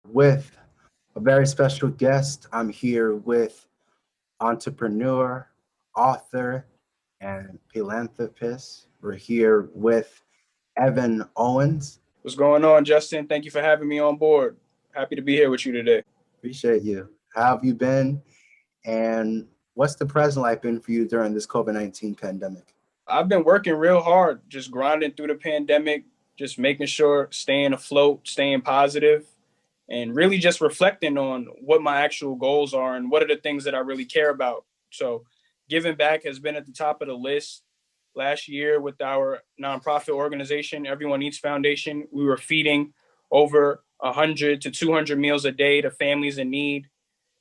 with a very special guest. I'm here with entrepreneur, author, and philanthropist. We're here with Evan Owens. What's going on, Justin? Thank you for having me on board. Happy to be here with you today. Appreciate you. How have you been? And what's the present life been for you during this COVID-19 pandemic? I've been working real hard, just grinding through the pandemic, just making sure staying afloat, staying positive, and really just reflecting on what my actual goals are and what are the things that I really care about. So, giving back has been at the top of the list. Last year, with our nonprofit organization, Everyone Eats Foundation, we were feeding over 100 to 200 meals a day to families in need.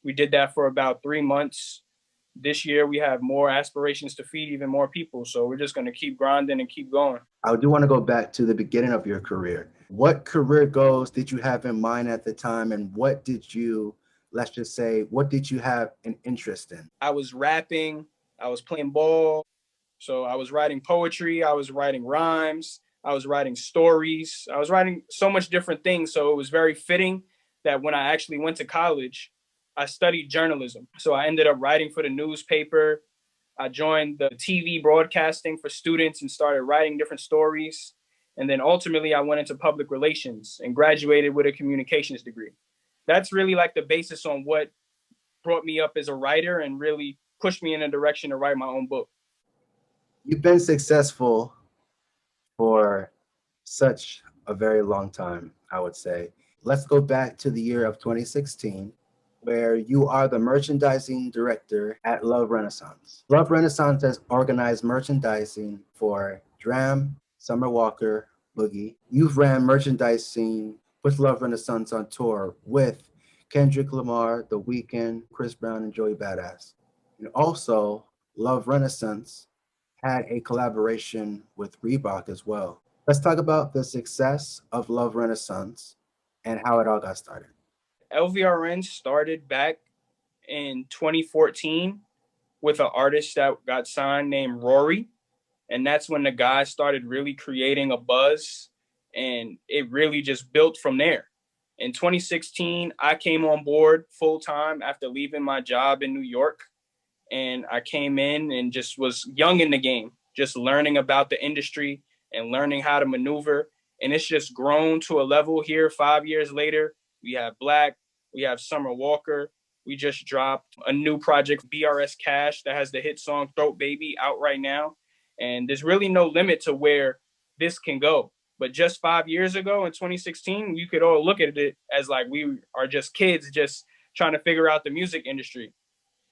We did that for about 3 months. This year, we have more aspirations to feed even more people. So we're just going to keep grinding and keep going. I do want to go back to the beginning of your career. What career goals did you have in mind at the time, and what did you, let's just say, what did you have an interest in? I was rapping, I was playing ball. So I was writing poetry, I was writing rhymes, I was writing stories, I was writing so much different things. So it was very fitting that when I actually went to college, I studied journalism. So I ended up writing for the newspaper. I joined the TV broadcasting for students and started writing different stories. And then ultimately, I went into public relations and graduated with a communications degree. That's really like the basis on what brought me up as a writer and really pushed me in a direction to write my own book. You've been successful for such a very long time, I would say. Let's go back to the year of 2016, where you are the merchandising director at Love Renaissance. Love Renaissance has organized merchandising for Dram, Summer Walker, Boogie. You've ran merchandising with Love Renaissance on tour with Kendrick Lamar, The Weeknd, Chris Brown, and Joey Badass. And also, Love Renaissance had a collaboration with Reebok as well. Let's talk about the success of Love Renaissance and how it all got started. LVRN started back in 2014 with an artist that got signed named Rory. And that's when the guy started really creating a buzz. And it really just built from there. In 2016, I came on board full time after leaving my job in New York. And I came in and just was young in the game, just learning about the industry and learning how to maneuver. And it's just grown to a level here 5 years later. We have Black, we have Summer Walker. We just dropped a new project, BRS Cash, that has the hit song Throat Baby out right now. And there's really no limit to where this can go. But just 5 years ago in 2016, you could all look at it as like we are just kids just trying to figure out the music industry.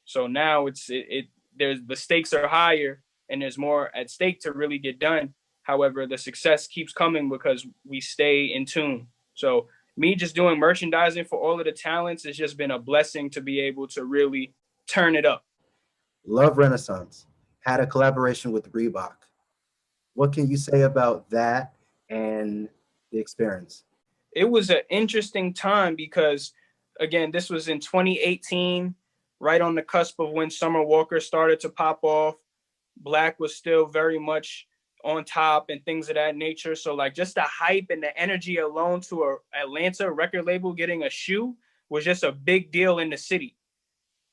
So now there's the stakes are higher and there's more at stake to really get done. However, the success keeps coming because we stay in tune. So me just doing merchandising for all of the talents has just been a blessing to be able to really turn it up. Love Renaissance had a collaboration with Reebok. What can you say about that and the experience? It was an interesting time because, again, this was in 2018, right on the cusp of when Summer Walker started to pop off. Black was still very much on top and things of that nature. So like just the hype and the energy alone to a Atlanta record label getting a shoe was just a big deal in the city.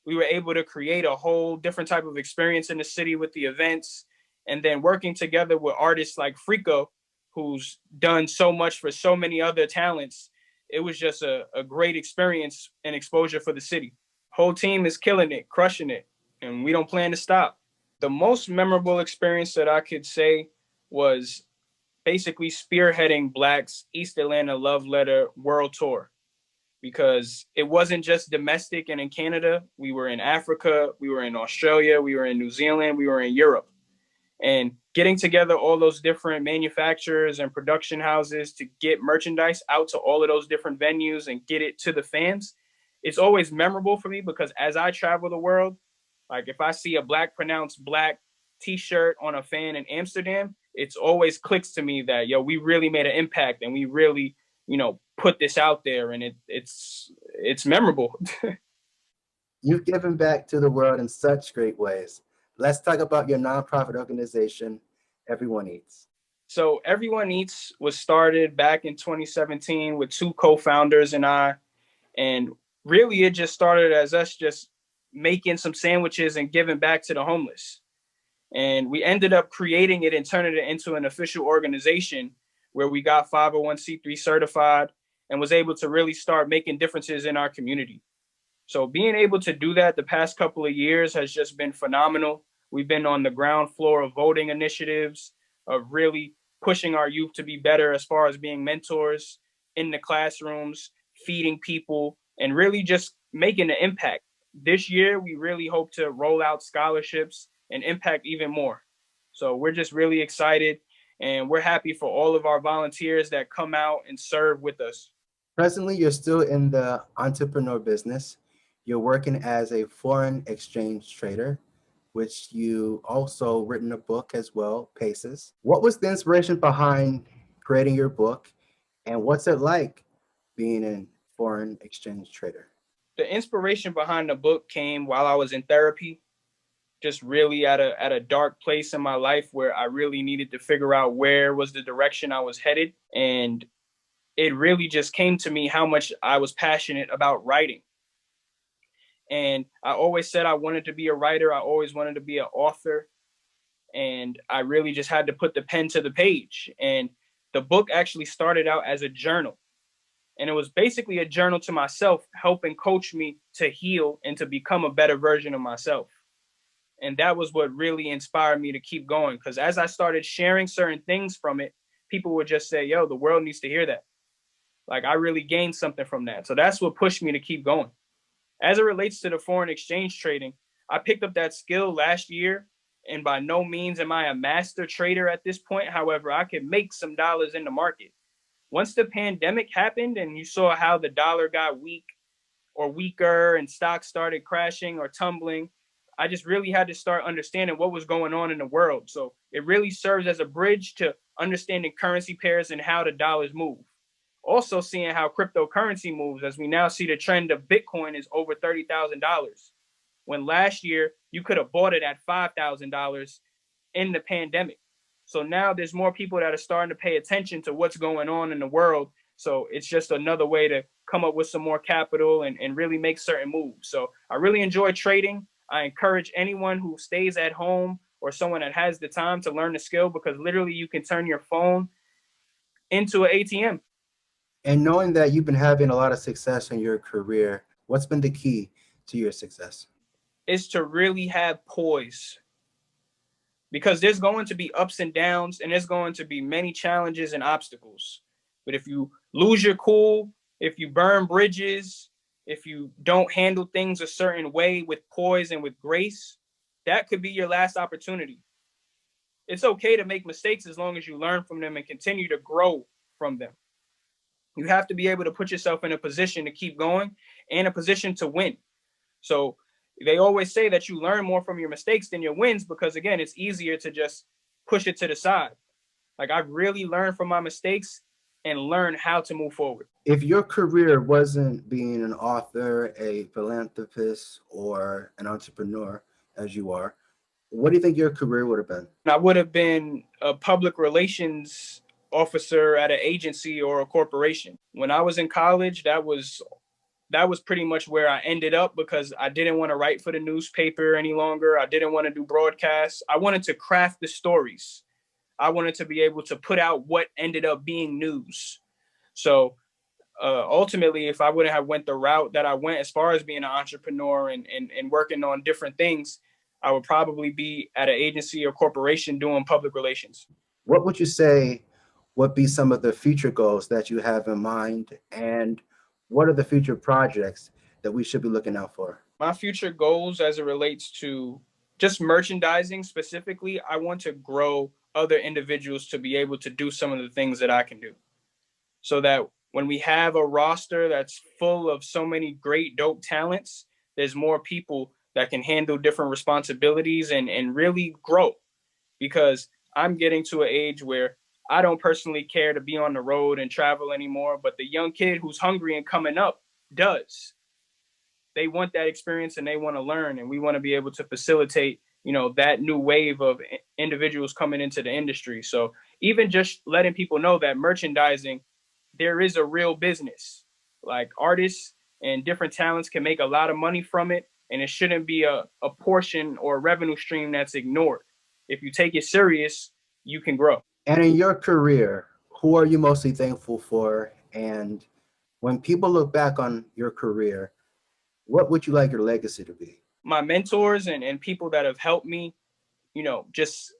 We were able to create a whole different type of experience in the city with the events, and then working together with artists like Frico, who's done so much for so many other talents. It was just a great experience and exposure for the city. Whole team is killing it, crushing it, and we don't plan to stop. The most memorable experience that I could say was basically spearheading Black's East Atlanta Love Letter World Tour, because it wasn't just domestic and in Canada. We were in Africa, we were in Australia, we were in New Zealand, we were in Europe. And getting together all those different manufacturers and production houses to get merchandise out to all of those different venues and get it to the fans, it's always memorable for me because as I travel the world, like if I see a Black pronounced Black t-shirt on a fan in Amsterdam, it's always clicks to me that, yo, we really made an impact and we really, put this out there, and it's memorable. You've given back to the world in such great ways. Let's talk about your nonprofit organization, Everyone Eats. So Everyone Eats was started back in 2017 with two co-founders and I. And really, it just started as us just making some sandwiches and giving back to the homeless. And we ended up creating it and turning it into an official organization where we got 501c3 certified and was able to really start making differences in our community. So being able to do that the past couple of years has just been phenomenal. We've been on the ground floor of voting initiatives, of really pushing our youth to be better as far as being mentors in the classrooms, feeding people, and really just making an impact. This year, we really hope to roll out scholarships and impact even more. So we're just really excited, and we're happy for all of our volunteers that come out and serve with us. Presently, you're still in the entrepreneur business. You're working as a foreign exchange trader, which you also written a book as well, Paces. What was the inspiration behind creating your book, and what's it like being a foreign exchange trader? The inspiration behind the book came while I was in therapy, just really at a dark place in my life where I really needed to figure out where was the direction I was headed. And it really just came to me how much I was passionate about writing. And I always said I wanted to be a writer. I always wanted to be an author. And I really just had to put the pen to the page. And the book actually started out as a journal. And it was basically a journal to myself, helping coach me to heal and to become a better version of myself. And that was what really inspired me to keep going. Because as I started sharing certain things from it, people would just say, yo, the world needs to hear that. Like, I really gained something from that. So that's what pushed me to keep going. As it relates to the foreign exchange trading, I picked up that skill last year. And by no means am I a master trader at this point. However, I could make some dollars in the market. Once the pandemic happened and you saw how the dollar got weak or weaker and stocks started crashing or tumbling, I just really had to start understanding what was going on in the world. So it really serves as a bridge to understanding currency pairs and how the dollars move. Also seeing how cryptocurrency moves, as we now see the trend of Bitcoin is over $30,000. When last year you could have bought it at $5,000 in the pandemic. So now there's more people that are starting to pay attention to what's going on in the world. So it's just another way to come up with some more capital and really make certain moves. So I really enjoy trading. I encourage anyone who stays at home or someone that has the time to learn the skill, because literally you can turn your phone into an ATM. And knowing that you've been having a lot of success in your career, what's been the key to your success? Is to really have poise, because there's going to be ups and downs and there's going to be many challenges and obstacles. But if you lose your cool, if you burn bridges, if you don't handle things a certain way with poise and with grace, that could be your last opportunity. It's okay to make mistakes as long as you learn from them and continue to grow from them. You have to be able to put yourself in a position to keep going and a position to win. So they always say that you learn more from your mistakes than your wins, because again, it's easier to just push it to the side. Like, I've really learned from my mistakes and learned how to move forward. If your career wasn't being an author, a philanthropist, or an entrepreneur, as you are, what do you think your career would have been? I would have been a public relations officer at an agency or a corporation. When I was in college, that was pretty much where I ended up, because I didn't want to write for the newspaper any longer. I didn't want to do broadcasts. I wanted to craft the stories. I wanted to be able to put out what ended up being news. So ultimately, if I wouldn't have went the route that I went as far as being an entrepreneur and working on different things, I would probably be at an agency or corporation doing public relations. What would you say would be some of the future goals that you have in mind, and what are the future projects that we should be looking out for? My future goals as it relates to just merchandising specifically, I want to grow other individuals to be able to do some of the things that I can do, so that when we have a roster that's full of so many great, dope talents, there's more people that can handle different responsibilities and really grow. Because I'm getting to an age where I don't personally care to be on the road and travel anymore, but the young kid who's hungry and coming up does. They want that experience and they want to learn, and we want to be able to facilitate, that new wave of individuals coming into the industry. So even just letting people know that merchandising, there is a real business. Like, artists, and different talents can make a lot of money from it. And it shouldn't be a portion or a revenue stream that's ignored. If you take it serious, you can grow. And in your career, who are you mostly thankful for? And when people look back on your career, what would you like your legacy to be? My mentors and people that have helped me, just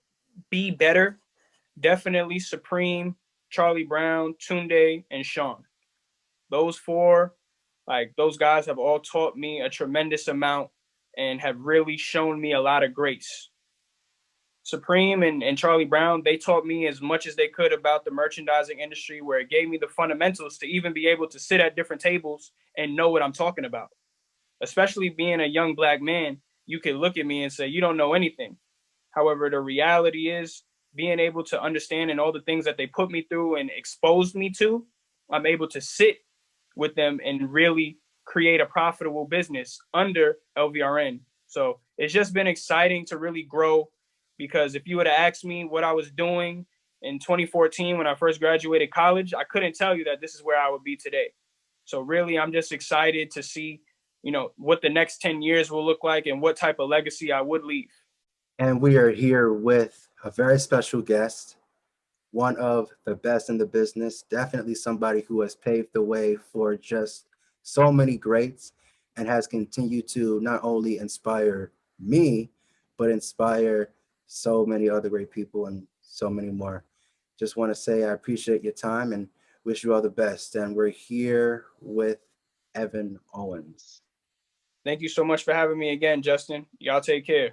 be better. Definitely Supreme, Charlie Brown, Tunde, and Sean. Those four, like those guys have all taught me a tremendous amount and have really shown me a lot of grace. Supreme and Charlie Brown, they taught me as much as they could about the merchandising industry, where it gave me the fundamentals to even be able to sit at different tables and know what I'm talking about. Especially being a young Black man, you could look at me and say, you don't know anything. However, the reality is being able to understand and all the things that they put me through and exposed me to, I'm able to sit with them and really create a profitable business under LVRN. So it's just been exciting to really grow, because if you would have asked me what I was doing in 2014 when I first graduated college, I couldn't tell you that this is where I would be today. So really, I'm just excited to see, what the next 10 years will look like and what type of legacy I would leave. And we are here with a very special guest, one of the best in the business, definitely somebody who has paved the way for just so many greats and has continued to not only inspire me, but inspire so many other great people and so many more. Just want to say I appreciate your time and wish you all the best. And we're here with Evan Owens. Thank you so much for having me again, Justin. Y'all take care.